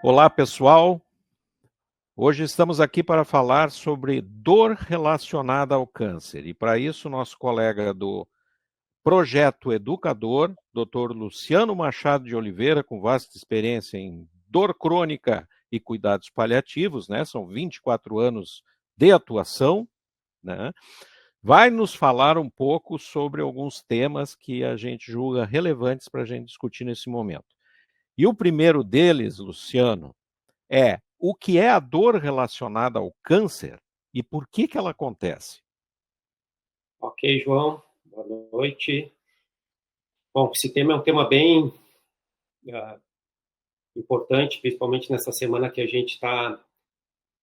Olá, pessoal. Hoje estamos aqui para falar sobre dor relacionada ao câncer. E para isso, nosso colega do Projeto Educador, Dr. Luciano Machado de Oliveira, com vasta experiência em dor crônica e cuidados paliativos, né? São 24 anos de atuação, né? Vai nos falar um pouco sobre alguns temas que a gente julga relevantes para a gente discutir nesse momento. E o primeiro deles, Luciano, é o que é a dor relacionada ao câncer e por que ela acontece. Ok, João, boa noite. Bom, esse tema é um tema bem importante, principalmente nessa semana que a gente está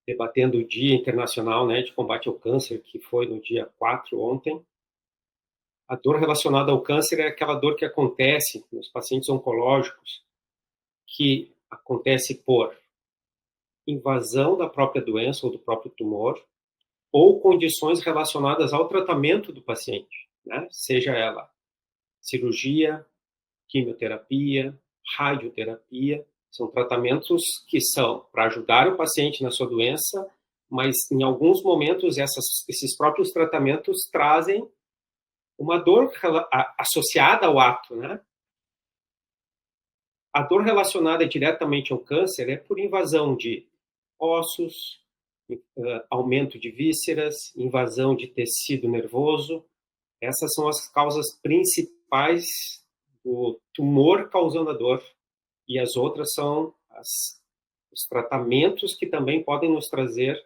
debatendo o Dia Internacional, né, de Combate ao Câncer, que foi no dia 4 ontem. A dor relacionada ao câncer é aquela dor que acontece nos pacientes oncológicos, que acontece por invasão da própria doença ou do próprio tumor, ou condições relacionadas ao tratamento do paciente, né? Seja ela cirurgia, quimioterapia, radioterapia, são tratamentos que são para ajudar o paciente na sua doença, mas em alguns momentos esses próprios tratamentos trazem uma dor associada ao ato, né? A dor relacionada diretamente ao câncer é por invasão de ossos, aumento de vísceras, invasão de tecido nervoso. Essas são as causas principais do tumor causando a dor. E as outras são os tratamentos que também podem nos trazer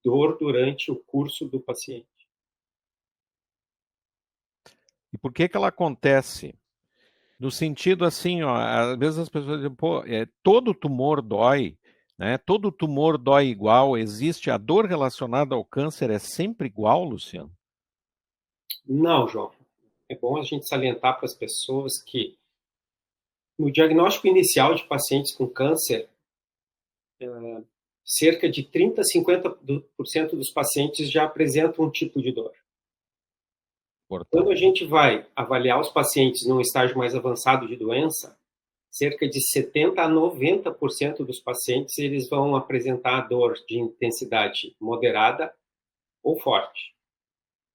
dor durante o curso do paciente. E por que ela acontece? No sentido assim, ó, às vezes as pessoas dizem, pô, todo tumor dói, né? Todo tumor dói igual, existe a dor relacionada ao câncer é sempre igual, Luciano? Não, João. É bom a gente salientar para as pessoas que no diagnóstico inicial de pacientes com câncer, cerca de 30 a 50% dos pacientes já apresentam um tipo de dor. Quando a gente vai avaliar os pacientes num estágio mais avançado de doença, cerca de 70 a 90% dos pacientes eles vão apresentar dor de intensidade moderada ou forte.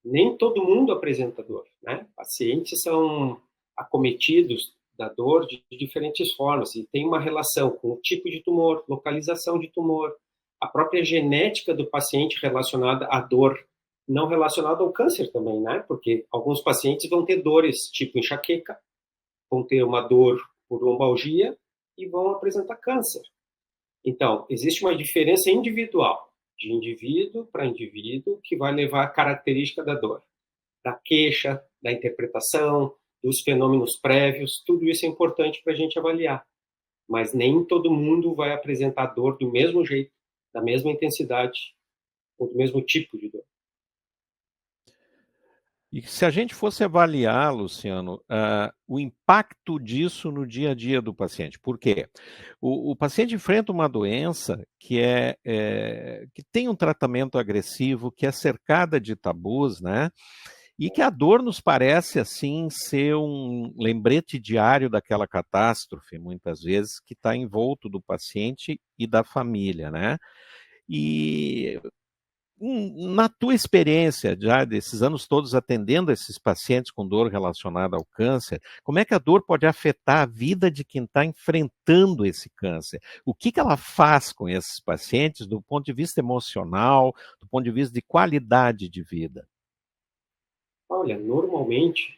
Nem todo mundo apresenta dor, né? Pacientes são acometidos da dor de diferentes formas e tem uma relação com o tipo de tumor, localização de tumor, a própria genética do paciente relacionada à dor, não relacionada ao câncer também, né? Porque alguns pacientes vão ter dores tipo enxaqueca, vão ter uma dor por lombalgia e vão apresentar câncer. Então, existe uma diferença individual, de indivíduo para indivíduo, que vai levar à característica da dor, da queixa, da interpretação, dos fenômenos prévios, tudo isso é importante para a gente avaliar. Mas nem todo mundo vai apresentar dor do mesmo jeito, da mesma intensidade, ou do mesmo tipo de dor. E se a gente fosse avaliar, Luciano, o impacto disso no dia a dia do paciente, por quê? O paciente enfrenta uma doença que tem um tratamento agressivo, que é cercada de tabus, né? E que a dor nos parece, assim, ser um lembrete diário daquela catástrofe, muitas vezes, que está envolto do paciente e da família, né? E na tua experiência, já desses anos todos atendendo esses pacientes com dor relacionada ao câncer, como é que a dor pode afetar a vida de quem está enfrentando esse câncer? O que ela faz com esses pacientes do ponto de vista emocional, do ponto de vista de qualidade de vida? Olha, normalmente,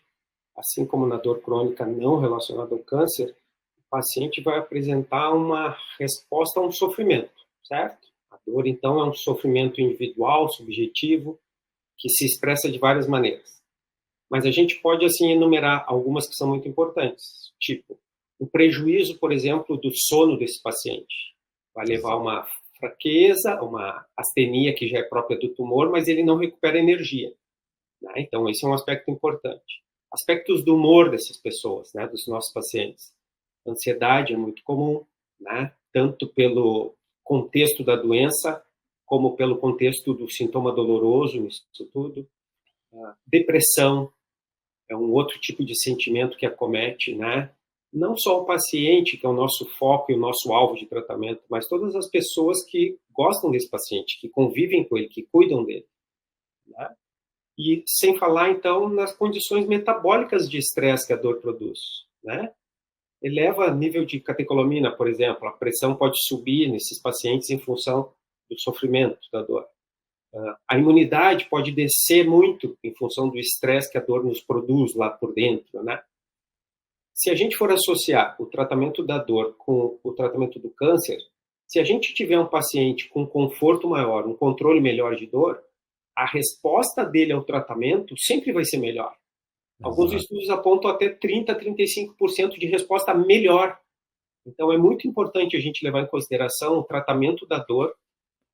assim como na dor crônica não relacionada ao câncer, o paciente vai apresentar uma resposta a um sofrimento, certo? A dor, então, é um sofrimento individual, subjetivo, que se expressa de várias maneiras. Mas a gente pode, assim, enumerar algumas que são muito importantes, tipo, o prejuízo, por exemplo, do sono desse paciente. Vai levar a uma fraqueza, uma astenia que já é própria do tumor, mas ele não recupera energia, né? Então, esse é um aspecto importante. Aspectos do humor dessas pessoas, né, dos nossos pacientes. Ansiedade é muito comum, né, tanto pelo contexto da doença, como pelo contexto do sintoma doloroso nisso tudo. Depressão é um outro tipo de sentimento que acomete, né, não só o paciente, que é o nosso foco e o nosso alvo de tratamento, mas todas as pessoas que gostam desse paciente, que convivem com ele, que cuidam dele, né? E sem falar, então, nas condições metabólicas de estresse que a dor produz, né? Eleva nível de catecolamina, por exemplo, a pressão pode subir nesses pacientes em função do sofrimento da dor. A imunidade pode descer muito em função do estresse que a dor nos produz lá por dentro, né? Se a gente for associar o tratamento da dor com o tratamento do câncer, se a gente tiver um paciente com conforto maior, um controle melhor de dor, a resposta dele ao tratamento sempre vai ser melhor. Alguns estudos apontam até 30% a 35% de resposta melhor. Então, é muito importante a gente levar em consideração o tratamento da dor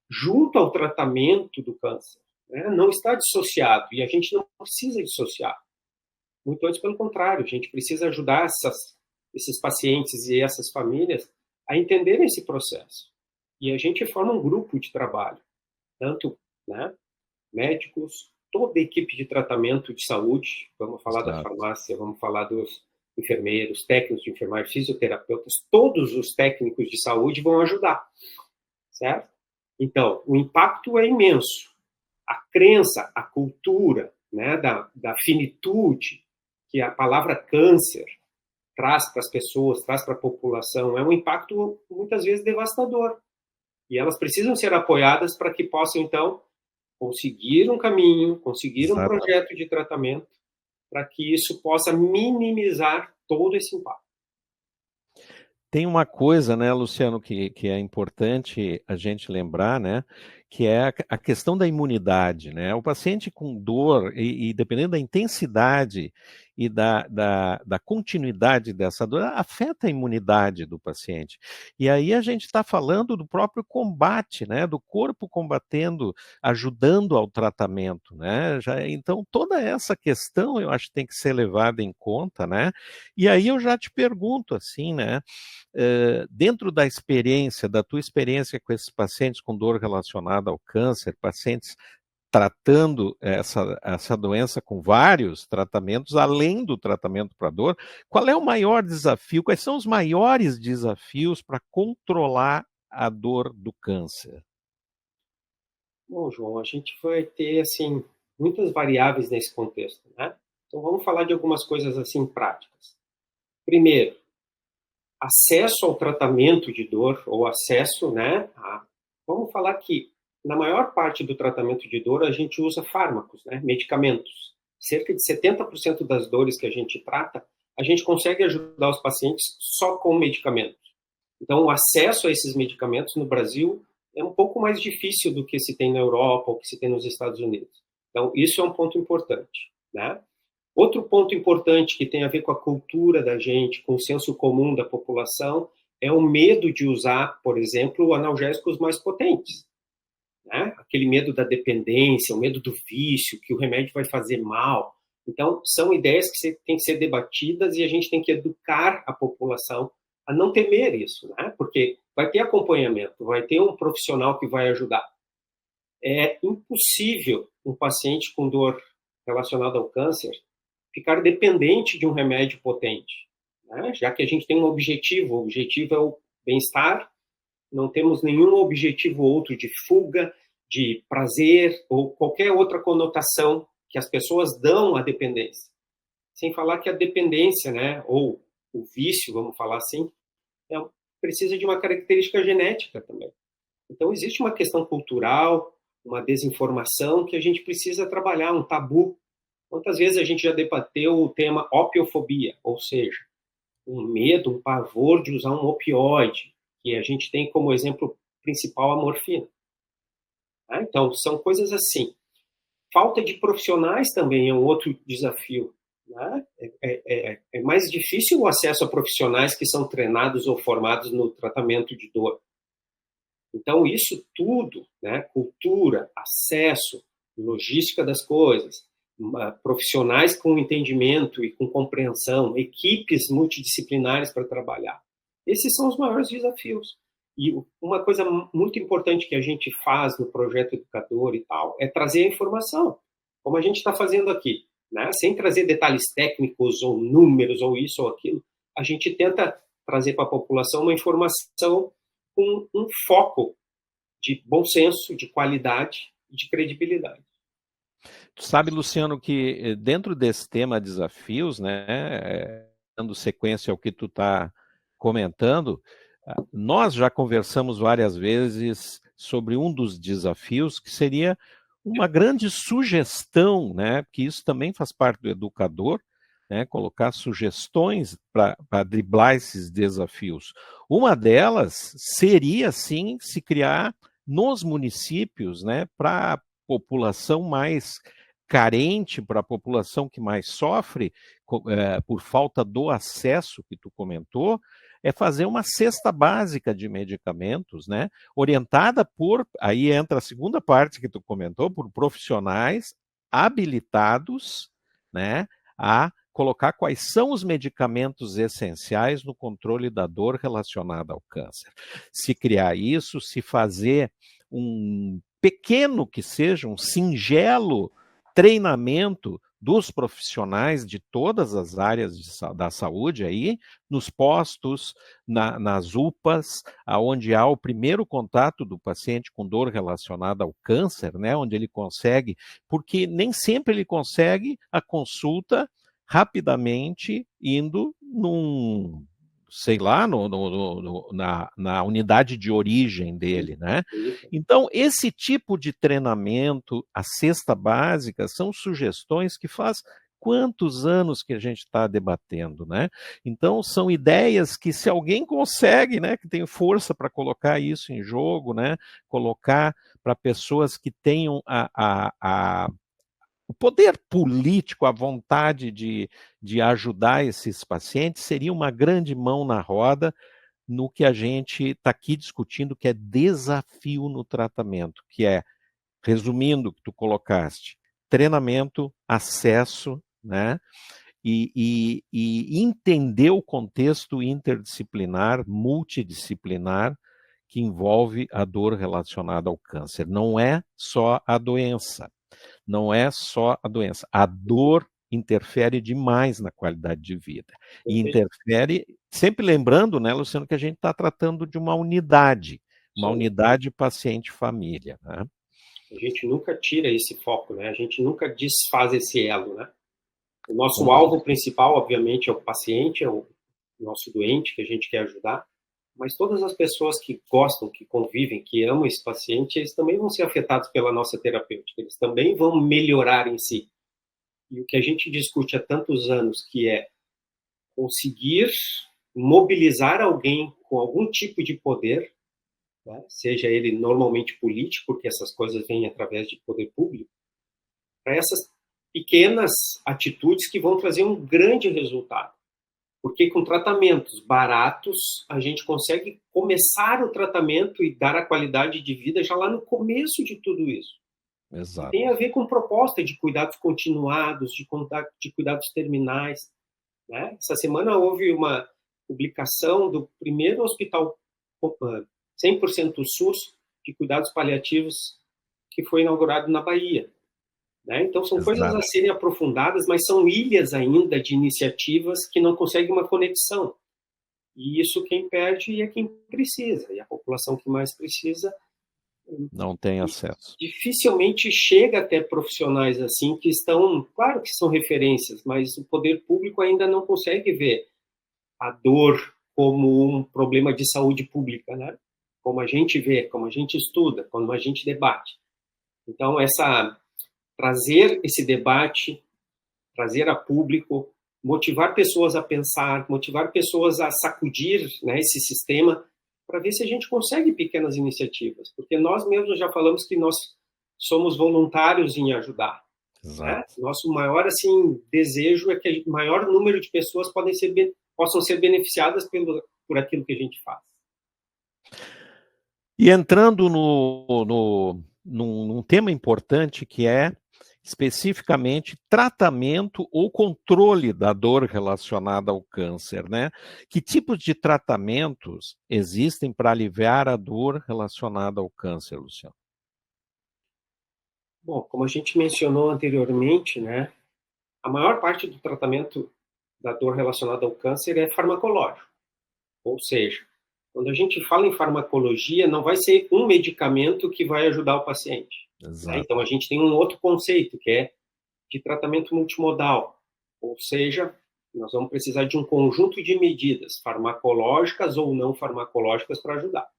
junto ao tratamento do câncer, né? Não está dissociado, e a gente não precisa dissociar. Muito antes, pelo contrário, a gente precisa ajudar esses pacientes e essas famílias a entenderem esse processo. E a gente forma um grupo de trabalho, tanto, né, médicos, toda a equipe de tratamento de saúde, vamos falar da farmácia, vamos falar dos enfermeiros, técnicos de enfermagem, fisioterapeutas, todos os técnicos de saúde vão ajudar, certo? Então, o impacto é imenso. A crença, a cultura, né, da finitude que a palavra câncer traz para as pessoas, traz para a população, é um impacto muitas vezes devastador. E elas precisam ser apoiadas para que possam, então, conseguir um caminho, conseguir um projeto de tratamento, para que isso possa minimizar todo esse impacto. Tem uma coisa, né, Luciano, que é importante a gente lembrar, né, que é a questão da imunidade, né? O paciente com dor, e dependendo da intensidade e da continuidade dessa dor, afeta a imunidade do paciente. E aí a gente está falando do próprio combate, né? Do corpo combatendo, ajudando ao tratamento, né? Então, toda essa questão eu acho que tem que ser levada em conta, né? E aí eu já te pergunto assim, né? Dentro da experiência, da tua experiência com esses pacientes com dor relacionada ao câncer, pacientes tratando essa doença com vários tratamentos, além do tratamento para dor, qual é o maior desafio? Quais são os maiores desafios para controlar a dor do câncer? Bom, João, a gente vai ter, assim, muitas variáveis nesse contexto, né? Então, vamos falar de algumas coisas, assim, práticas. Primeiro, acesso ao tratamento de dor, ou acesso, né, vamos falar que na maior parte do tratamento de dor a gente usa fármacos, né, medicamentos. Cerca de 70% das dores que a gente trata, a gente consegue ajudar os pacientes só com medicamentos. Então, o acesso a esses medicamentos no Brasil é um pouco mais difícil do que se tem na Europa ou que se tem nos Estados Unidos. Então, isso é um ponto importante, né? Outro ponto importante que tem a ver com a cultura da gente, com o senso comum da população, é o medo de usar, por exemplo, analgésicos mais potentes, né? Aquele medo da dependência, o medo do vício, que o remédio vai fazer mal. Então, são ideias que têm que ser debatidas e a gente tem que educar a população a não temer isso, né? Porque vai ter acompanhamento, vai ter um profissional que vai ajudar. É impossível um paciente com dor relacionada ao câncer ficar dependente de um remédio potente, né? Já que a gente tem um objetivo, o objetivo é o bem-estar, não temos nenhum objetivo outro de fuga, de prazer ou qualquer outra conotação que as pessoas dão à dependência. Sem falar que a dependência, né, ou o vício, vamos falar assim, precisa de uma característica genética também. Então, existe uma questão cultural, uma desinformação que a gente precisa trabalhar, um tabu. Quantas vezes a gente já debateu o tema opiofobia, ou seja, um medo, um pavor de usar um opioide, que a gente tem como exemplo principal a morfina. Então, são coisas assim. Falta de profissionais também é um outro desafio, né? É mais difícil o acesso a profissionais que são treinados ou formados no tratamento de dor. Então, isso tudo, né? Cultura, acesso, logística das coisas, profissionais com entendimento e com compreensão, equipes multidisciplinares para trabalhar. Esses são os maiores desafios. E uma coisa muito importante que a gente faz no projeto Educador e tal é trazer a informação, como a gente está fazendo aqui, né? Sem trazer detalhes técnicos ou números ou isso ou aquilo, a gente tenta trazer para a população uma informação com um foco de bom senso, de qualidade e de credibilidade. Tu sabe, Luciano, que dentro desse tema desafios, né, dando sequência ao que tu está comentando, nós já conversamos várias vezes sobre um dos desafios que seria uma grande sugestão, né, que isso também faz parte do educador, né, colocar sugestões para driblar esses desafios. Uma delas seria, sim, se criar nos municípios, né, para a população mais carente, para a população que mais sofre por falta do acesso que tu comentou, é fazer uma cesta básica de medicamentos, né? Orientada por, aí entra a segunda parte que tu comentou, por profissionais habilitados, né, a colocar quais são os medicamentos essenciais no controle da dor relacionada ao câncer. Se criar isso, se fazer um pequeno que seja, um singelo treinamento dos profissionais de todas as áreas da saúde aí, nos postos, nas UPAs, onde há o primeiro contato do paciente com dor relacionada ao câncer, né, onde ele consegue, porque nem sempre ele consegue a consulta rapidamente indo sei lá, na unidade de origem dele, né? Então, esse tipo de treinamento, a cesta básica, são sugestões que faz quantos anos que a gente está debatendo, né? Então, são ideias que se alguém consegue, né, que tem força para colocar isso em jogo, né, colocar para pessoas que tenham o poder político, a vontade de ajudar esses pacientes, seria uma grande mão na roda no que a gente está aqui discutindo, que é desafio no tratamento, que é, resumindo o que tu colocaste, treinamento, acesso, né? E entender o contexto interdisciplinar, multidisciplinar, que envolve a dor relacionada ao câncer. Não é só a doença. Não é só a doença. A dor interfere demais na qualidade de vida. E interfere, sempre lembrando, né, Luciano, que a gente está tratando de uma unidade paciente-família. Né? A gente nunca tira esse foco, né? A gente nunca desfaz esse elo, né? O nosso alvo principal, obviamente, é o paciente, é o nosso doente que a gente quer ajudar, mas todas as pessoas que gostam, que convivem, que amam esse paciente, eles também vão ser afetados pela nossa terapêutica, eles também vão melhorar em si. E o que a gente discute há tantos anos, que é conseguir mobilizar alguém com algum tipo de poder, né, seja ele normalmente político, porque essas coisas vêm através de poder público, para essas pequenas atitudes que vão trazer um grande resultado. Porque com tratamentos baratos, a gente consegue começar o tratamento e dar a qualidade de vida já lá no começo de tudo isso. Exato. Tem a ver com proposta de cuidados continuados, de cuidados terminais. Né? Essa semana houve uma publicação do primeiro hospital 100% SUS de cuidados paliativos que foi inaugurado na Bahia. Né? Então, são coisas a serem aprofundadas, mas são ilhas ainda de iniciativas que não conseguem uma conexão. E isso quem perde é quem precisa. E a população que mais precisa não tem acesso. Dificilmente chega até profissionais assim que estão, claro que são referências, mas o poder público ainda não consegue ver a dor como um problema de saúde pública, né? Como a gente vê, como a gente estuda, como a gente debate. Então, trazer esse debate, trazer a público, motivar pessoas a pensar, motivar pessoas a sacudir, né, esse sistema, para ver se a gente consegue pequenas iniciativas. Porque nós mesmos já falamos que nós somos voluntários em ajudar. Né? Nosso maior desejo é que o maior número de pessoas possam ser beneficiadas por aquilo que a gente faz. E entrando num tema importante que é especificamente tratamento ou controle da dor relacionada ao câncer, né? Que tipos de tratamentos existem para aliviar a dor relacionada ao câncer, Luciano? Bom, como a gente mencionou anteriormente, né? A maior parte do tratamento da dor relacionada ao câncer é farmacológico. Ou seja, quando a gente fala em farmacologia, não vai ser um medicamento que vai ajudar o paciente. Né? Então, a gente tem um outro conceito, que é de tratamento multimodal. Ou seja, nós vamos precisar de um conjunto de medidas farmacológicas ou não farmacológicas para ajudar.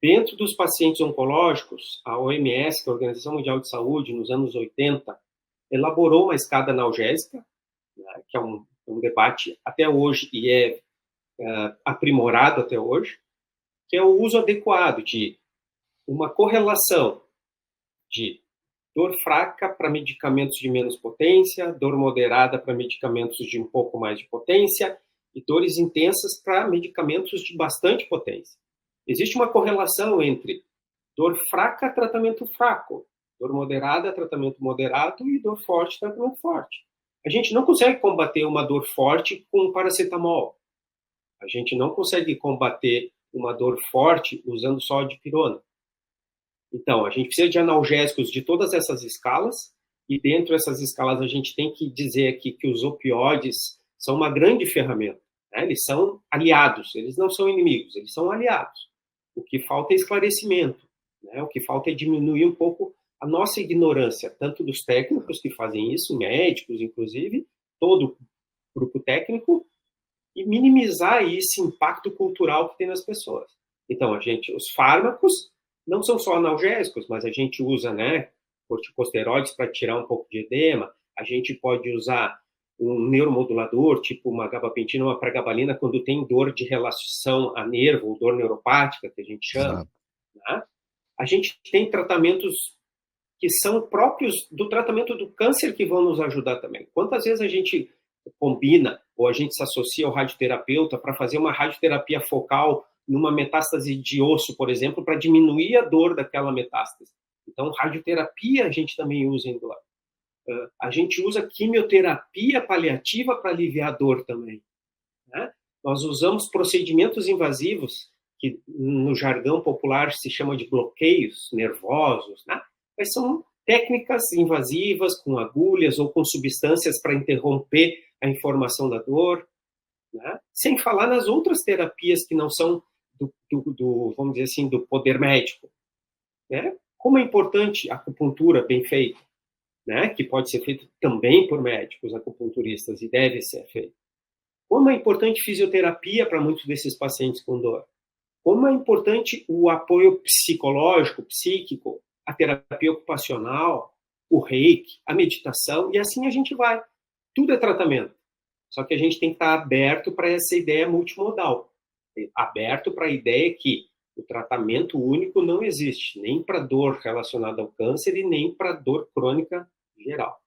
Dentro dos pacientes oncológicos, a OMS, que é a Organização Mundial de Saúde, nos anos 80, elaborou uma escada analgésica, né, que é um debate até hoje e é aprimorado até hoje, que é o uso adequado de uma correlação de dor fraca para medicamentos de menos potência, dor moderada para medicamentos de um pouco mais de potência e dores intensas para medicamentos de bastante potência. Existe uma correlação entre dor fraca, tratamento fraco, dor moderada, tratamento moderado e dor forte, tratamento forte. A gente não consegue combater uma dor forte com paracetamol. A gente não consegue combater uma dor forte usando só dipirona. Então, a gente precisa de analgésicos de todas essas escalas, e dentro dessas escalas a gente tem que dizer aqui que os opioides são uma grande ferramenta. Né? Eles são aliados, eles não são inimigos, eles são aliados. O que falta é esclarecimento, né? O que falta é diminuir um pouco a nossa ignorância, tanto dos técnicos que fazem isso, médicos inclusive, todo o grupo técnico, e minimizar esse impacto cultural que tem nas pessoas. Então, os fármacos não são só analgésicos, mas a gente usa, né, corticosteroides para tirar um pouco de edema, a gente pode usar um neuromodulador, tipo uma gabapentina, uma pregabalina, quando tem dor de relação a nervo, ou dor neuropática, que a gente chama. Né? A gente tem tratamentos que são próprios do tratamento do câncer que vão nos ajudar também. Quantas vezes a gente combina ou a gente se associa ao radioterapeuta para fazer uma radioterapia focal numa metástase de osso, por exemplo, para diminuir a dor daquela metástase. Então, radioterapia a gente também usa em dor. A gente usa quimioterapia paliativa para aliviar a dor também. Né? Nós usamos procedimentos invasivos, que no jargão popular se chama de bloqueios nervosos, né? Mas são técnicas invasivas com agulhas ou com substâncias para interromper a informação da dor, né? Sem falar nas outras terapias que não são vamos dizer assim, do poder médico. Né? Como é importante a acupuntura bem feita, né? Que pode ser feita também por médicos acupunturistas e deve ser feita. Como é importante fisioterapia para muitos desses pacientes com dor. Como é importante o apoio psicológico, psíquico, a terapia ocupacional, o reiki, a meditação, e assim a gente vai. Tudo é tratamento. Só que a gente tem que estar aberto para essa ideia multimodal. Aberto para a ideia que o tratamento único não existe, nem para dor relacionada ao câncer e nem para dor crônica geral.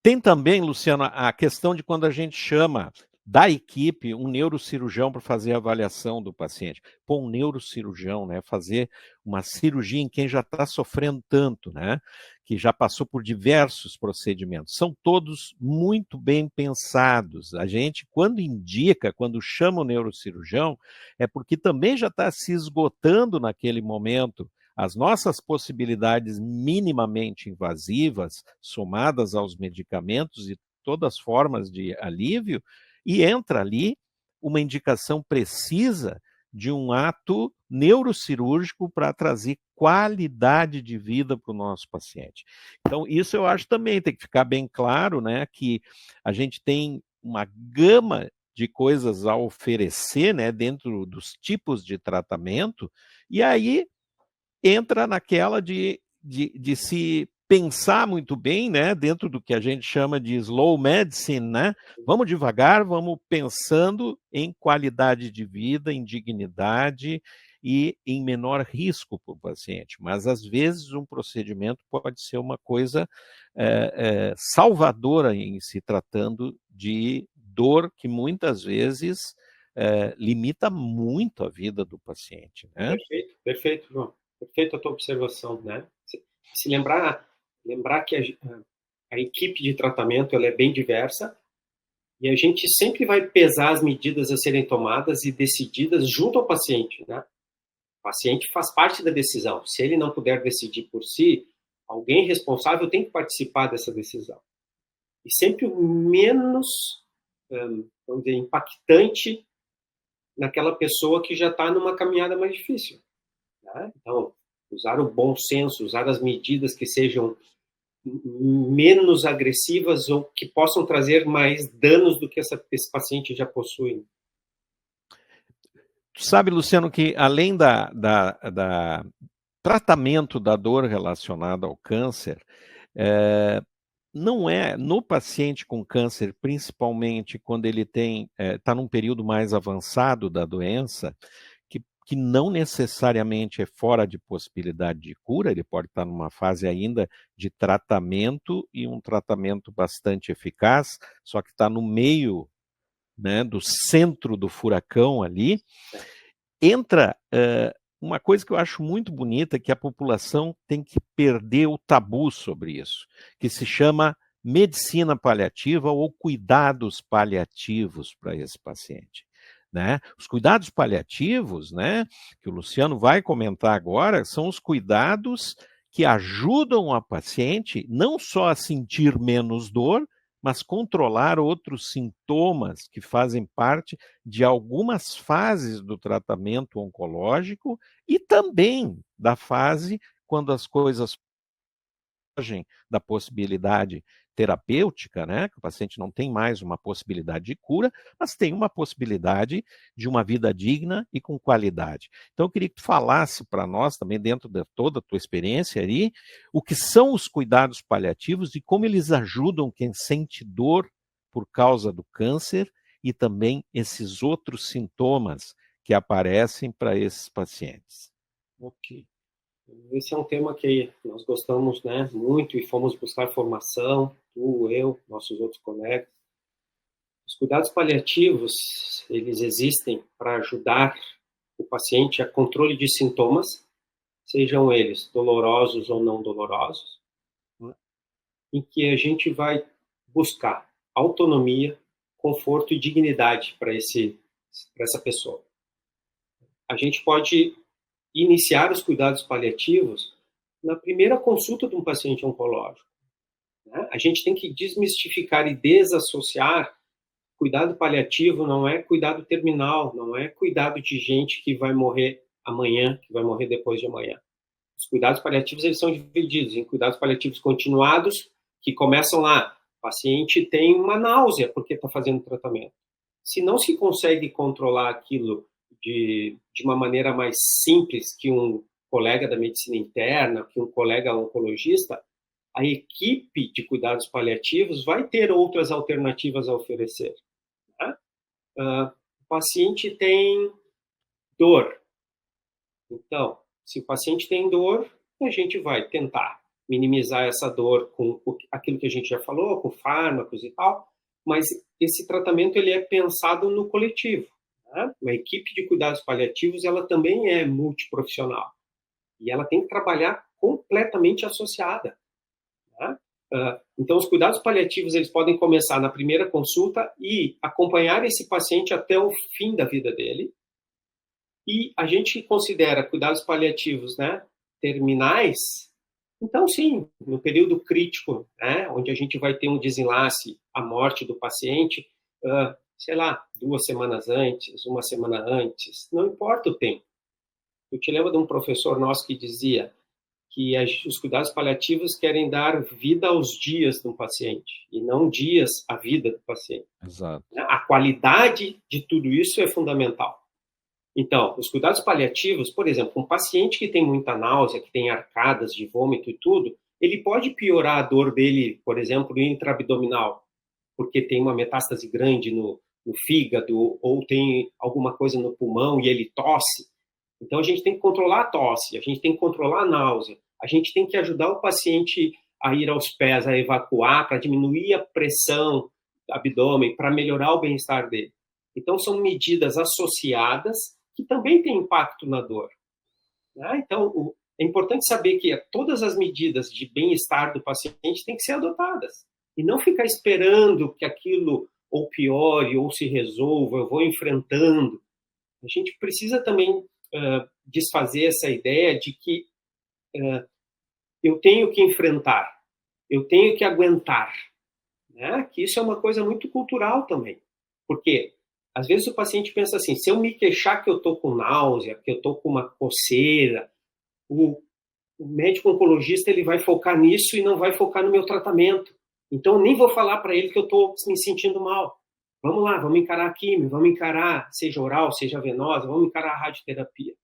Tem também, Luciana, a questão de quando a gente chama da equipe um neurocirurgião para fazer a avaliação do paciente. Pô, um neurocirurgião, né? Fazer uma cirurgia em quem já está sofrendo tanto, né? Que já passou por diversos procedimentos. São todos muito bem pensados. A gente, quando indica, quando chama o neurocirurgião, é porque também já está se esgotando naquele momento as nossas possibilidades minimamente invasivas, somadas aos medicamentos e todas as formas de alívio, e entra ali uma indicação precisa de um ato neurocirúrgico para trazer qualidade de vida para o nosso paciente. Então, isso eu acho também tem que ficar bem claro, né, que a gente tem uma gama de coisas a oferecer, né, dentro dos tipos de tratamento, e aí entra naquela de se pensar muito bem, né, dentro do que a gente chama de slow medicine, né? Vamos devagar, vamos pensando em qualidade de vida, em dignidade e em menor risco para o paciente. Mas, às vezes, um procedimento pode ser uma coisa salvadora em se tratando de dor que, muitas vezes, limita muito a vida do paciente. Né? Perfeito, João. Perfeita a tua observação, né? Se lembrar que a equipe de tratamento ela é bem diversa e a gente sempre vai pesar as medidas a serem tomadas e decididas junto ao paciente, né? O paciente faz parte da decisão. Se ele não puder decidir por si, alguém responsável tem que participar dessa decisão. E sempre o menos vamos dizer, impactante naquela pessoa que já está numa caminhada mais difícil. Né? Então, usar o bom senso, usar as medidas que sejam menos agressivas ou que possam trazer mais danos do que esse paciente já possui. Tu sabe, Luciano, que além da tratamento da dor relacionada ao câncer, não é no paciente com câncer, principalmente quando ele está num período mais avançado da doença, que não necessariamente é fora de possibilidade de cura, ele pode estar numa fase ainda de tratamento e um tratamento bastante eficaz, só que está no meio, né, do centro do furacão ali. Entra uma coisa que eu acho muito bonita, que a população tem que perder o tabu sobre isso, que se chama medicina paliativa ou cuidados paliativos para esse paciente. Né? Os cuidados paliativos, né, que o Luciano vai comentar agora, são os cuidados que ajudam a paciente não só a sentir menos dor, mas controlar outros sintomas que fazem parte de algumas fases do tratamento oncológico e também da fase quando as coisas fogem da possibilidade terapêutica, né? Que o paciente não tem mais uma possibilidade de cura, mas tem uma possibilidade de uma vida digna e com qualidade. Então, eu queria que tu falasse para nós, também dentro de toda a tua experiência aí, o que são os cuidados paliativos e como eles ajudam quem sente dor por causa do câncer e também esses outros sintomas que aparecem para esses pacientes. Ok. Esse é um tema que nós gostamos, né, muito e fomos buscar formação, tu, eu, nossos outros colegas. Os cuidados paliativos, eles existem para ajudar o paciente a controle de sintomas, sejam eles dolorosos ou não dolorosos, né, em que a gente vai buscar autonomia, conforto e dignidade para essa pessoa. A gente pode iniciar os cuidados paliativos na primeira consulta de um paciente oncológico. Né? A gente tem que desmistificar e desassociar. Cuidado paliativo não é cuidado terminal, não é cuidado de gente que vai morrer amanhã, que vai morrer depois de amanhã. Os cuidados paliativos eles são divididos em cuidados paliativos continuados, que começam lá. O paciente tem uma náusea porque está fazendo tratamento. Se não se consegue controlar aquilo de uma maneira mais simples que um colega da medicina interna, que um colega oncologista, a equipe de cuidados paliativos vai ter outras alternativas a oferecer. Né? O paciente tem dor. Então, se o paciente tem dor, a gente vai tentar minimizar essa dor com aquilo que a gente já falou, com fármacos e tal, mas esse tratamento ele é pensado no coletivo. Né? Uma equipe de cuidados paliativos ela também é multiprofissional e ela tem que trabalhar completamente associada. Né? Então, os cuidados paliativos eles podem começar na primeira consulta e acompanhar esse paciente até o fim da vida dele. E a gente considera cuidados paliativos, né, terminais. Então, sim, no período crítico, né, onde a gente vai ter um desenlace, a morte do paciente, sei lá, 2 semanas antes, 1 semana antes, não importa o tempo. Eu te lembro de um professor nosso que dizia que os cuidados paliativos querem dar vida aos dias de um paciente e não dias à vida do paciente. Exato. A qualidade de tudo isso é fundamental. Então, os cuidados paliativos, por exemplo, um paciente que tem muita náusea, que tem arcadas de vômito e tudo, ele pode piorar a dor dele, por exemplo, intraabdominal, porque tem uma metástase grande no fígado ou tem alguma coisa no pulmão e ele tosse. Então, a gente tem que controlar a tosse, a gente tem que controlar a náusea, a gente tem que ajudar o paciente a ir aos pés, a evacuar, para diminuir a pressão do abdômen, para melhorar o bem-estar dele. Então, são medidas associadas que também têm impacto na dor. Né? Então, é importante saber que todas as medidas de bem-estar do paciente têm que ser adotadas. E não ficar esperando que aquilo ou piore ou se resolva, eu vou enfrentando. A gente precisa também desfazer essa ideia de que eu tenho que enfrentar, eu tenho que aguentar. Né? Que isso é uma coisa muito cultural também. Porque às vezes o paciente pensa assim, se eu me queixar que eu estou com náusea, que eu estou com uma coceira, o médico oncologista ele vai focar nisso e não vai focar no meu tratamento. Então eu nem vou falar para ele que eu estou me sentindo mal. Vamos lá, vamos encarar a quimio, vamos encarar, seja oral, seja venosa, vamos encarar a radioterapia.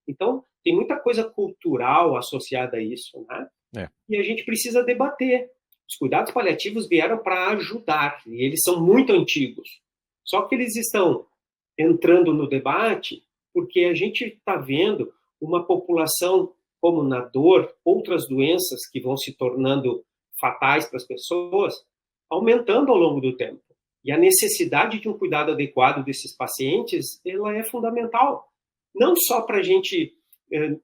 Então, tem muita coisa cultural associada a isso, né? E a gente precisa debater. Os cuidados paliativos vieram para ajudar, e eles são muito antigos. Só que eles estão entrando no debate porque a gente está vendo uma população, como na dor, outras doenças que vão se tornando fatais para as pessoas, aumentando ao longo do tempo. E a necessidade de um cuidado adequado desses pacientes, ela é fundamental. Não só para a gente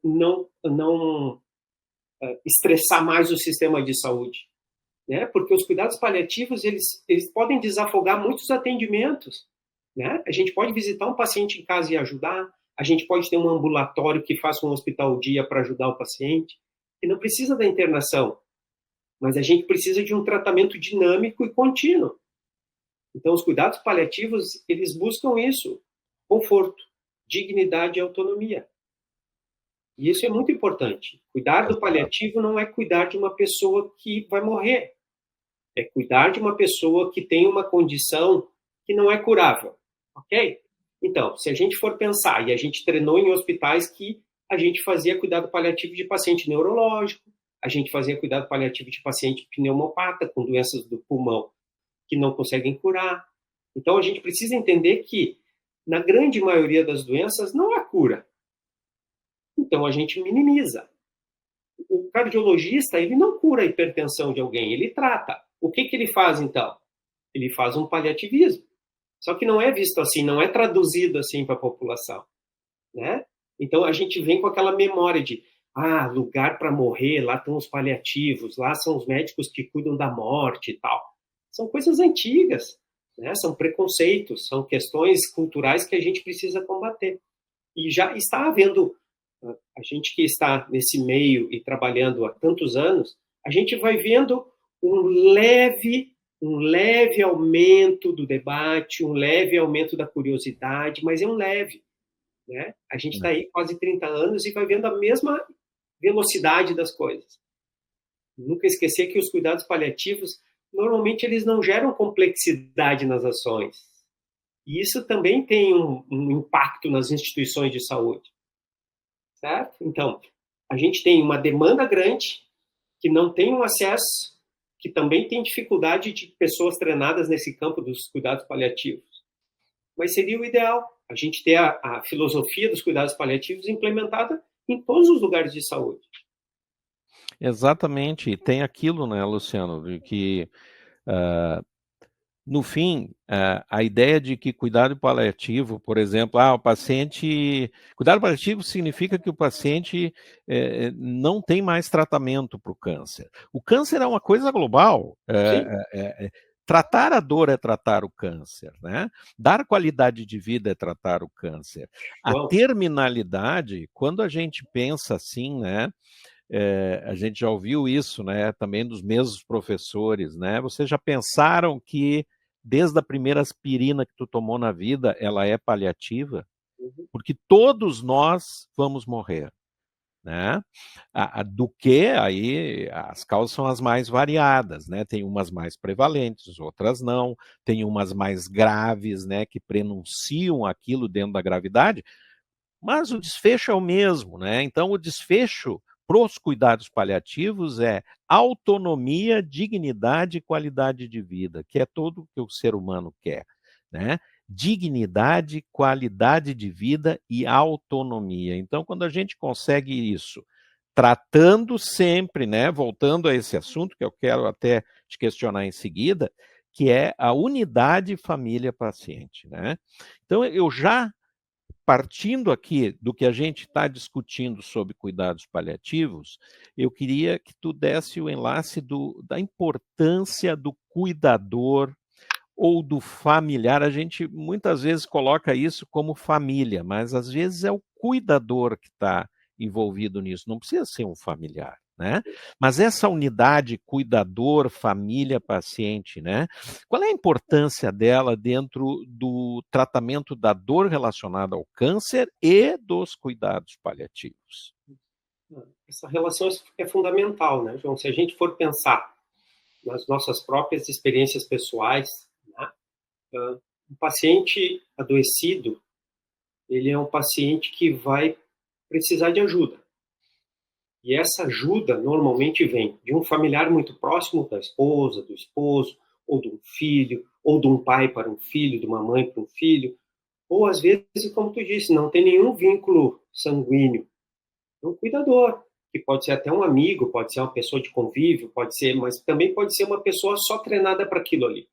não estressar mais o sistema de saúde, né? Porque os cuidados paliativos, eles podem desafogar muitos atendimentos, né? A gente pode visitar um paciente em casa e ajudar, a gente pode ter um ambulatório que faça um hospital-dia para ajudar o paciente, e não precisa da internação, mas a gente precisa de um tratamento dinâmico e contínuo. Então, os cuidados paliativos, eles buscam isso, conforto, dignidade e autonomia. E isso é muito importante. Cuidar do paliativo não é cuidar de uma pessoa que vai morrer. É cuidar de uma pessoa que tem uma condição que não é curável. Ok? Então, se a gente for pensar, e a gente treinou em hospitais que a gente fazia cuidado paliativo de paciente neurológico, a gente fazia cuidado paliativo de paciente pneumopata, com doenças do pulmão que não conseguem curar. Então, a gente precisa entender que, na grande maioria das doenças, não há cura. Então, a gente minimiza. O cardiologista, ele não cura a hipertensão de alguém, ele trata. O que ele faz, então? Ele faz um paliativismo. Só que não é visto assim, não é traduzido assim para a população, né? Então, a gente vem com aquela memória de lugar para morrer, lá estão os paliativos, lá são os médicos que cuidam da morte e tal. São coisas antigas, né? São preconceitos, são questões culturais que a gente precisa combater. E já está havendo, a gente que está nesse meio e trabalhando há tantos anos, a gente vai vendo um leve aumento do debate, um leve aumento da curiosidade, mas é um leve, né? A gente está aí quase 30 anos e vai vendo a mesma velocidade das coisas. Nunca esquecer que os cuidados paliativos, normalmente, eles não geram complexidade nas ações. E isso também tem um impacto nas instituições de saúde. Certo? Então, a gente tem uma demanda grande, que não tem um acesso, que também tem dificuldade de pessoas treinadas nesse campo dos cuidados paliativos. Mas seria o ideal, a gente ter a filosofia dos cuidados paliativos implementada em todos os lugares de saúde. Exatamente, e tem aquilo, né, Luciano, de que, no fim, a ideia de que cuidado paliativo, por exemplo, o paciente... Cuidado paliativo significa que o paciente não tem mais tratamento para o câncer. O câncer é uma coisa global. Tratar a dor é tratar o câncer, né? Dar qualidade de vida é tratar o câncer. A terminalidade, quando a gente pensa assim, né? A gente já ouviu isso, né, também dos mesmos professores, né? Vocês já pensaram que desde a primeira aspirina que tu tomou na vida, ela é paliativa? Porque todos nós vamos morrer, né? Do que aí as causas são as mais variadas, né? Tem umas mais prevalentes, outras não, tem umas mais graves, né, que prenunciam aquilo dentro da gravidade, mas o desfecho é o mesmo, né? Então o desfecho para os cuidados paliativos é autonomia, dignidade e qualidade de vida, que é tudo que o ser humano quer, né? Dignidade, qualidade de vida e autonomia. Então, quando a gente consegue isso, tratando sempre, né? Voltando a esse assunto, que eu quero até te questionar em seguida, que é a unidade família-paciente, né? Então, eu já... Partindo aqui do que a gente está discutindo sobre cuidados paliativos, eu queria que tu desse o enlace da importância do cuidador ou do familiar. A gente muitas vezes coloca isso como família, mas às vezes é o cuidador que está envolvido nisso, não precisa ser um familiar. né? Mas essa unidade cuidador, família, paciente, né? Qual é a importância dela dentro do tratamento da dor relacionada ao câncer e dos cuidados paliativos? Essa relação é fundamental, né, João? Se a gente for pensar nas nossas próprias experiências pessoais, né, um paciente adoecido, ele é um paciente que vai precisar de ajuda. E essa ajuda normalmente vem de um familiar muito próximo, da esposa, do esposo, ou de um filho, ou de um pai para um filho, de uma mãe para um filho, ou às vezes, como tu disse, não tem nenhum vínculo sanguíneo. É um cuidador, que pode ser até um amigo, pode ser uma pessoa de convívio, pode ser, mas também pode ser uma pessoa só treinada para aquilo ali.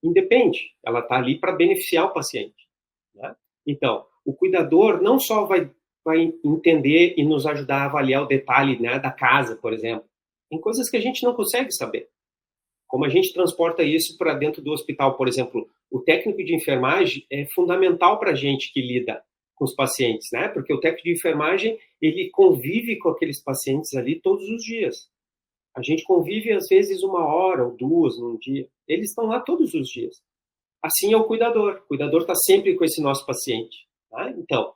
Independe, ela está ali para beneficiar o paciente, né? Então, o cuidador não só vai entender e nos ajudar a avaliar o detalhe, né, da casa, por exemplo. Tem coisas que a gente não consegue saber. Como a gente transporta isso para dentro do hospital, por exemplo, o técnico de enfermagem é fundamental para a gente que lida com os pacientes, né? Porque o técnico de enfermagem, ele convive com aqueles pacientes ali todos os dias. A gente convive, às vezes, 1 hora ou 2 num dia. Eles estão lá todos os dias. Assim é o cuidador. O cuidador está sempre com esse nosso paciente, tá? Então,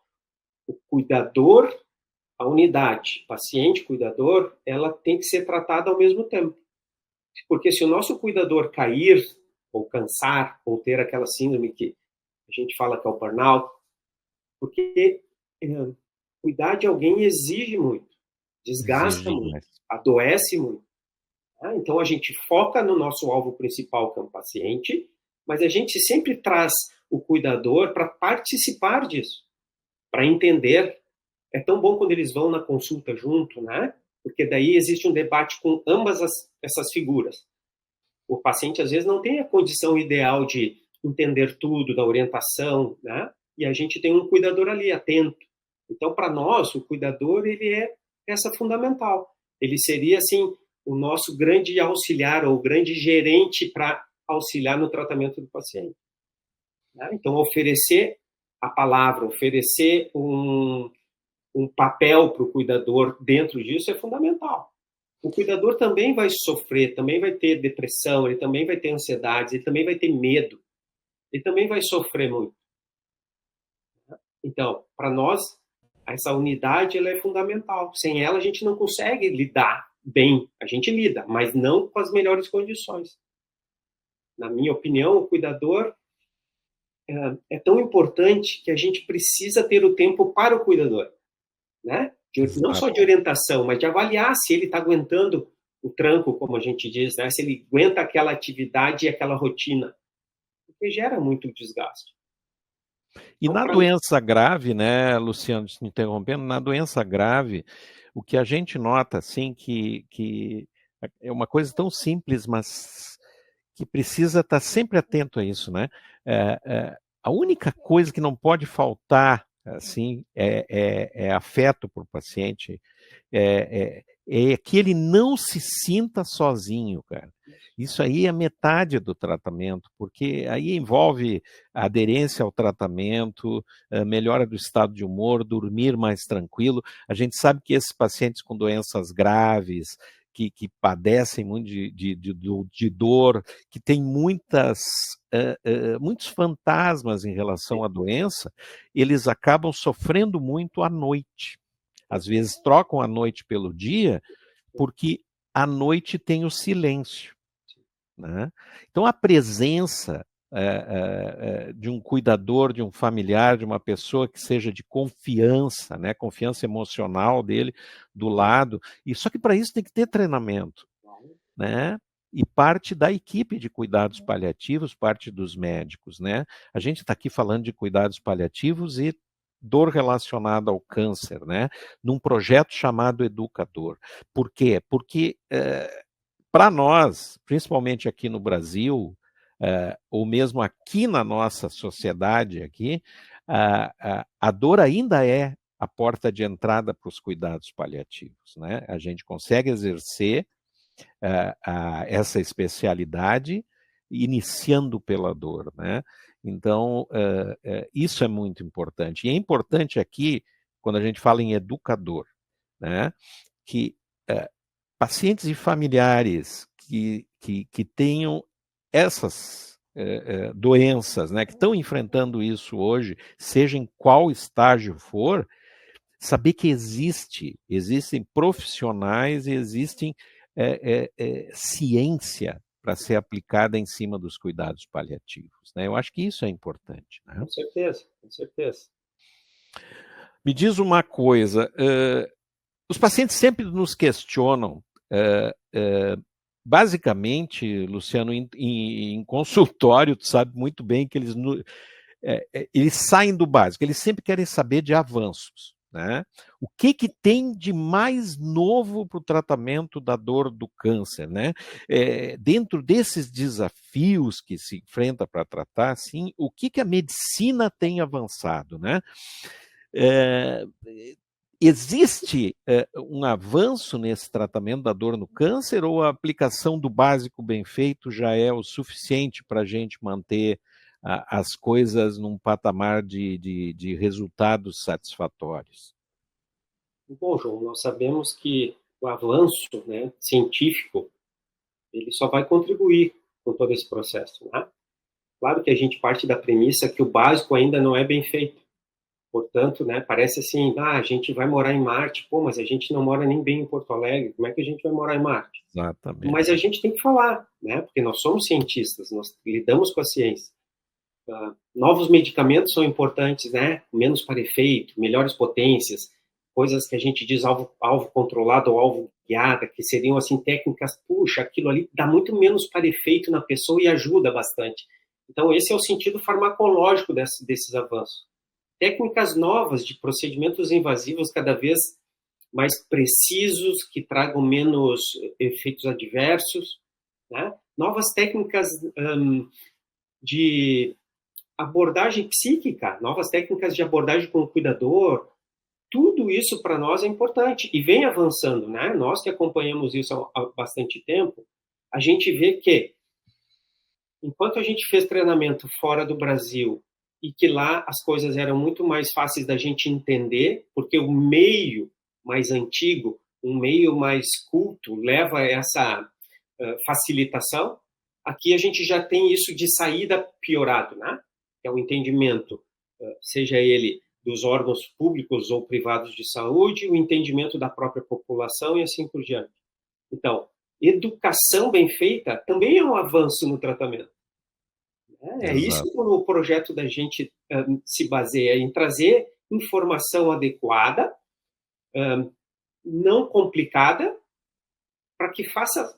o cuidador, a unidade paciente-cuidador, ela tem que ser tratada ao mesmo tempo. Porque se o nosso cuidador cair, ou cansar, ou ter aquela síndrome que a gente fala que é o burnout, porque cuidar de alguém exige muito, desgasta muito, adoece muito. Tá? Então a gente foca no nosso alvo principal, que é o paciente, mas a gente sempre traz o cuidador para participar disso, para entender. É tão bom quando eles vão na consulta junto, né? Porque daí existe um debate com ambas essas figuras. O paciente, às vezes, não tem a condição ideal de entender tudo, da orientação, né? E a gente tem um cuidador ali, atento. Então, para nós, o cuidador, ele é peça fundamental. Ele seria, assim, o nosso grande auxiliar, ou grande gerente para auxiliar no tratamento do paciente. Né? Então, oferecer a palavra, oferecer um papel para o cuidador dentro disso é fundamental. O cuidador também vai sofrer, também vai ter depressão, ele também vai ter ansiedade, ele também vai ter medo, ele também vai sofrer muito. Então, para nós, essa unidade ela é fundamental. Sem ela, a gente não consegue lidar bem. A gente lida, mas não com as melhores condições. Na minha opinião, o cuidador é tão importante que a gente precisa ter o tempo para o cuidador, né? Não só de orientação, mas de avaliar se ele está aguentando o tranco, como a gente diz, né? Se ele aguenta aquela atividade e aquela rotina, porque gera muito desgaste. E na doença grave, né, Luciano, se me interrompendo, na doença grave, o que a gente nota, assim, que é uma coisa tão simples, mas que precisa estar sempre atento a isso, né? A única coisa que não pode faltar, assim, é afeto para o paciente, é que ele não se sinta sozinho, cara. Isso aí é metade do tratamento, porque aí envolve aderência ao tratamento, melhora do estado de humor, dormir mais tranquilo. A gente sabe que esses pacientes com doenças graves, que padecem muito de dor, que têm muitos fantasmas em relação à doença, eles acabam sofrendo muito à noite. Às vezes trocam a noite pelo dia, porque à noite tem o silêncio. Né? Então, a presença de um cuidador, de um familiar, de uma pessoa que seja de confiança, né? Confiança emocional dele do lado, e só que para isso tem que ter treinamento, né? E parte da equipe de cuidados paliativos, parte dos médicos, né? A gente está aqui falando de cuidados paliativos e dor relacionada ao câncer, né? Num projeto chamado Educador. Por quê? Porque para nós, principalmente aqui no Brasil, ou mesmo aqui na nossa sociedade, aqui, a dor ainda é a porta de entrada para os cuidados paliativos. Né? A gente consegue exercer essa especialidade iniciando pela dor. Né? Então, isso é muito importante. E é importante aqui, quando a gente fala em educador, né, que pacientes e familiares que tenham essas doenças, né, que estão enfrentando isso hoje, seja em qual estágio for, saber que existem profissionais e existem ciência para ser aplicada em cima dos cuidados paliativos, né? Eu acho que isso é importante, né? Com certeza, com certeza. Me diz uma coisa, os pacientes sempre nos questionam, basicamente, Luciano, em consultório, tu sabe muito bem que eles saem do básico, eles sempre querem saber de avanços, né? O que tem de mais novo para o tratamento da dor do câncer, né? Dentro desses desafios que se enfrenta para tratar, assim, o que a medicina tem avançado, né? Existe um avanço nesse tratamento da dor no câncer ou a aplicação do básico bem feito já é o suficiente para a gente manter as coisas num patamar de resultados satisfatórios? Bom, João, nós sabemos que o avanço, né, científico, ele só vai contribuir com todo esse processo, né? Claro que a gente parte da premissa que o básico ainda não é bem feito. Portanto, né, parece assim, a gente vai morar em Marte, pô, mas a gente não mora nem bem em Porto Alegre, como é que a gente vai morar em Marte? Exatamente. Mas a gente tem que falar, né, porque nós somos cientistas, nós lidamos com a ciência. Novos medicamentos são importantes, né, menos para efeito, melhores potências, coisas que a gente diz alvo controlado ou alvo guiada, que seriam assim técnicas, puxa, aquilo ali dá muito menos para efeito na pessoa e ajuda bastante. Então esse é o sentido farmacológico desses avanços. Técnicas novas de procedimentos invasivos cada vez mais precisos, que tragam menos efeitos adversos, né? Novas técnicas de abordagem psíquica, novas técnicas de abordagem com o cuidador, tudo isso para nós é importante e vem avançando, né? Nós que acompanhamos isso há bastante tempo, a gente vê que enquanto a gente fez treinamento fora do Brasil e que lá as coisas eram muito mais fáceis da gente entender, porque o meio mais antigo, um meio mais culto, leva essa facilitação, aqui a gente já tem isso de saída piorado, né? Que é o entendimento, seja ele dos órgãos públicos ou privados de saúde, o entendimento da própria população e assim por diante. Então, educação bem feita também é um avanço no tratamento. É isso que o projeto da gente se baseia em trazer informação adequada, não complicada, para que faça,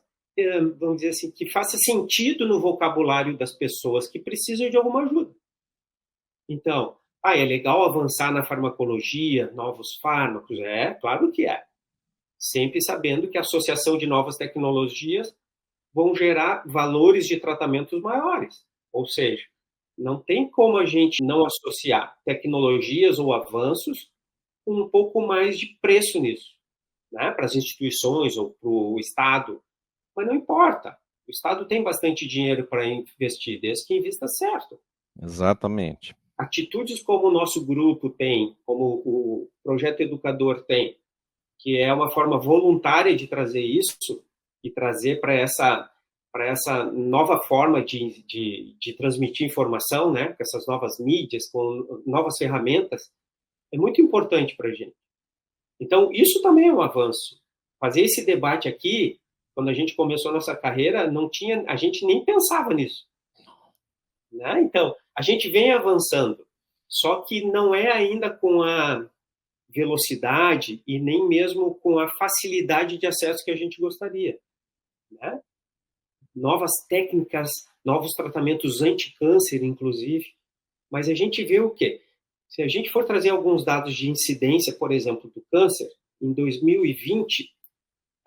vamos dizer assim, que faça sentido no vocabulário das pessoas que precisam de alguma ajuda. Então, é legal avançar na farmacologia, novos fármacos? Claro que é. Sempre sabendo que a associação de novas tecnologias vão gerar valores de tratamentos maiores. Ou seja, não tem como a gente não associar tecnologias ou avanços com um pouco mais de preço nisso, né? Para as instituições ou para o Estado. Mas não importa. O Estado tem bastante dinheiro para investir, desde que invista certo. Exatamente. Atitudes como o nosso grupo tem, como o Projeto Educador tem, que é uma forma voluntária de trazer isso e trazer para essa nova forma de transmitir informação, né, com essas novas mídias, com novas ferramentas, é muito importante para a gente. Então, isso também é um avanço. Fazer esse debate aqui, quando a gente começou a nossa carreira, a gente nem pensava nisso. Né? Então, a gente vem avançando, só que não é ainda com a velocidade e nem mesmo com a facilidade de acesso que a gente gostaria. Né? Novas técnicas, novos tratamentos anti-câncer, inclusive, mas a gente vê o quê? Se a gente for trazer alguns dados de incidência, por exemplo, do câncer, em 2020,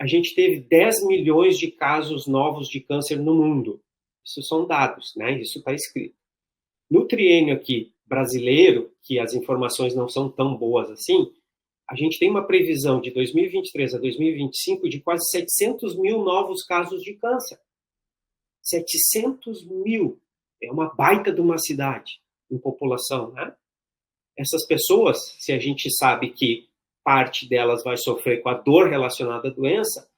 a gente teve 10 milhões de casos novos de câncer no mundo. Isso são dados, né? Isso está escrito. No triênio aqui brasileiro, que as informações não são tão boas assim, a gente tem uma previsão de 2023 a 2025 de quase 700 mil novos casos de câncer. 700 mil. É uma baita de uma cidade em população, né? Essas pessoas, se a gente sabe que parte delas vai sofrer com a dor relacionada à doença,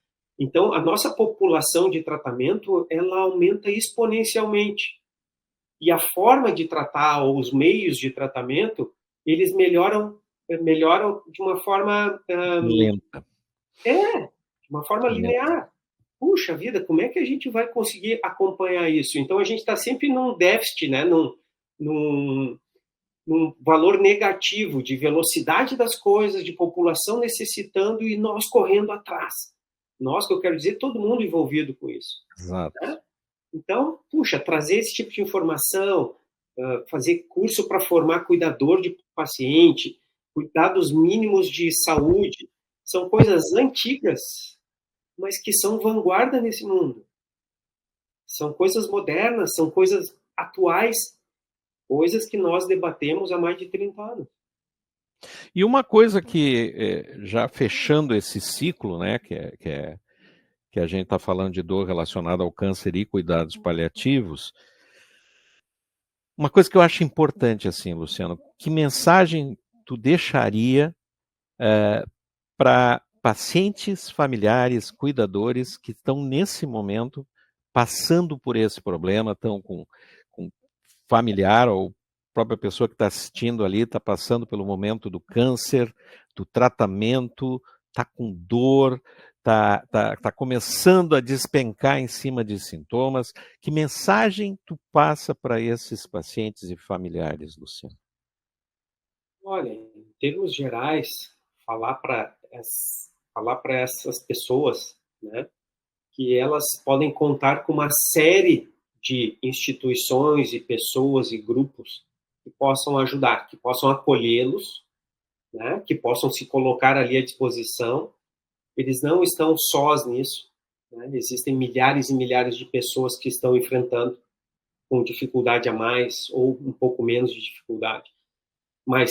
Então, a nossa população de tratamento, ela aumenta exponencialmente. E a forma de tratar, ou os meios de tratamento, eles melhoram de uma forma... lenta. De uma forma linear. Puxa vida, como é que a gente vai conseguir acompanhar isso? Então, a gente está sempre num déficit, né? num valor negativo de velocidade das coisas, de população necessitando e nós correndo atrás. Nós, que eu quero dizer, todo mundo envolvido com isso. Exato. Né? Então, puxa, trazer esse tipo de informação, fazer curso para formar cuidador de paciente, cuidados mínimos de saúde, são coisas antigas, mas que são vanguarda nesse mundo. São coisas modernas, são coisas atuais, coisas que nós debatemos há mais de 30 anos. E uma coisa que, já fechando esse ciclo, né, que a gente está falando de dor relacionada ao câncer e cuidados paliativos, uma coisa que eu acho importante, assim, Luciano, que mensagem tu deixaria para pacientes, familiares, cuidadores que estão nesse momento passando por esse problema, estão com familiar ou própria pessoa que está assistindo ali, está passando pelo momento do câncer, do tratamento, está com dor, está começando a despencar em cima de sintomas. Que mensagem tu passa para esses pacientes e familiares, Luciano? Olha, em termos gerais, falar para essas pessoas, né, que elas podem contar com uma série de instituições e pessoas e grupos que possam ajudar, que possam acolhê-los, né, que possam se colocar ali à disposição. Eles não estão sós nisso, né? Existem milhares e milhares de pessoas que estão enfrentando com dificuldade a mais ou um pouco menos de dificuldade. Mas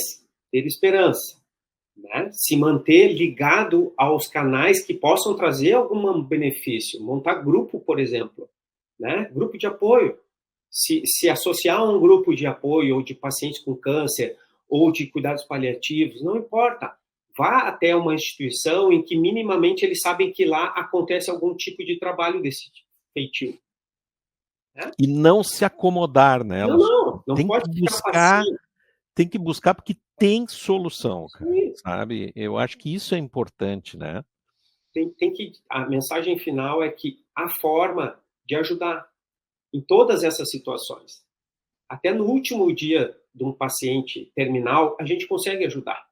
ter esperança, né? Se manter ligado aos canais que possam trazer algum benefício. Montar grupo, por exemplo, né? Grupo de apoio. Se associar a um grupo de apoio ou de pacientes com câncer ou de cuidados paliativos, não importa. Vá até uma instituição em que minimamente eles sabem que lá acontece algum tipo de trabalho desse feitio. Né? E não se acomodar nelas. Não tem pode que ficar buscar, passivo. tem que buscar porque tem solução, cara, sabe? Eu acho que isso é importante, né? A mensagem final é que há forma de ajudar em todas essas situações. Até no último dia de um paciente terminal, a gente consegue ajudar.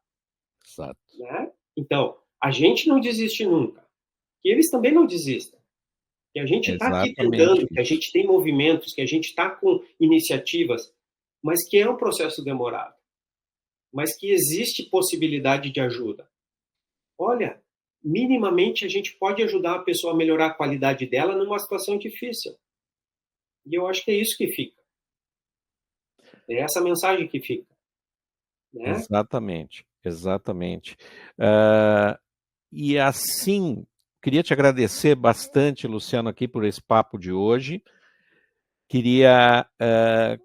Exato. Né? Então, a gente não desiste nunca. E eles também não desistem. Que a gente está aqui tentando, que a gente tem movimentos, que a gente está com iniciativas, mas que é um processo demorado. Mas que existe possibilidade de ajuda. Olha, minimamente a gente pode ajudar a pessoa a melhorar a qualidade dela numa situação difícil. E eu acho que é isso que fica. É essa mensagem que fica. Né? Exatamente, exatamente. E assim, queria te agradecer bastante, Luciano, aqui por esse papo de hoje. Queria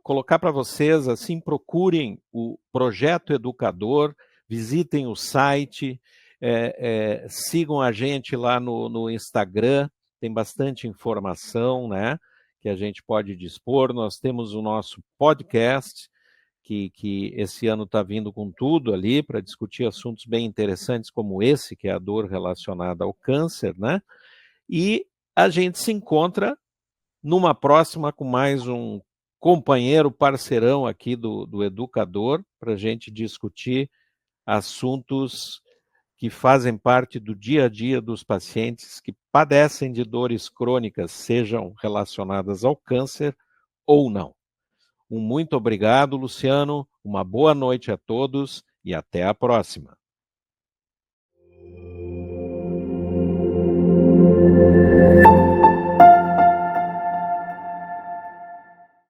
colocar para vocês, assim, procurem o Projeto Educador, visitem o site, sigam a gente lá no Instagram, tem bastante informação, né, que a gente pode dispor. Nós temos o nosso podcast, que esse ano está vindo com tudo ali para discutir assuntos bem interessantes como esse, que é a dor relacionada ao câncer, né? E a gente se encontra numa próxima com mais um companheiro, parceirão aqui do Educador, para a gente discutir assuntos que fazem parte do dia a dia dos pacientes que padecem de dores crônicas, sejam relacionadas ao câncer ou não. Um muito obrigado, Luciano, uma boa noite a todos e até a próxima.